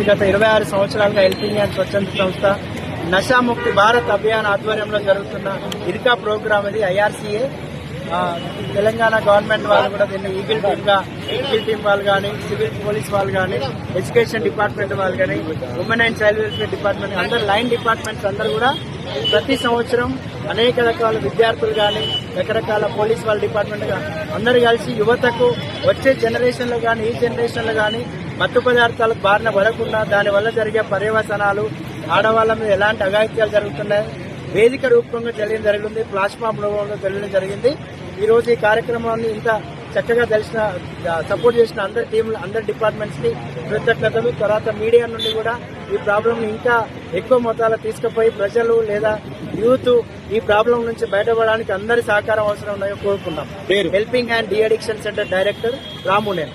ఇది గత 26 సంవత్సరాలుగా హెల్పింగ్ హ్యాండ్ స్వచ్ఛంద సంస్థ నషాముక్తి భారత్ అభియాన్ ఆధ్వర్యంలో జరుగుతున్న ఇర్కా ప్రోగ్రామ్ ఇది ఐఆర్సీఏ. తెలంగాణ గవర్నమెంట్ వాళ్ళు కూడా దీన్ని ఈగిల్ టీమ్ వాళ్ళు కానీ, సివిల్ పోలీస్ వాళ్ళు కానీ, ఎడ్యుకేషన్ డిపార్ట్మెంట్ వాళ్ళు కానీ, women and child welfare department అందరు లైన్ డిపార్ట్మెంట్స్ అందరూ కూడా ప్రతి సంవత్సరం అనేక రకాల విద్యార్థులు కానీ, రకరకాల పోలీస్ వాళ్ళ డిపార్ట్మెంట్ అందరూ కలిసి యువతకు వచ్చే జనరేషన్లో కానీ, ఈ జనరేషన్లో కానీ మత్తు పదార్థాలకు బారిన పడకుండా దానివల్ల జరిగే పర్యవసనాలు, ఆడవాళ్ల మీద ఎలాంటి అఘాయిత్యాలు జరుగుతున్నాయి వేదిక రూపంగా తెలియడం జరిగింది, ప్లాస్మామ్ రూపంలో తెలియడం జరిగింది. ఈ రోజు ఈ కార్యక్రమాన్ని ఇంత చక్కగా సపోర్ట్ చేసిన అందరి టీంలు, అందరి డిపార్ట్మెంట్స్ కి కృతజ్ఞతలు. తర్వాత మీడియా నుండి కూడా ఈ ప్రాబ్లం ని ఇంకా ఎక్కువ మొత్తాల్లో తీసుకుపోయి ప్రజలు లేదా యూత్ ఈ ప్రాబ్లం నుంచి బయటపడడానికి అందరి సహకారం అవసరం ఉన్నాయో కోరుకుంటాం. Helping hand de addiction centre director రామునేన్.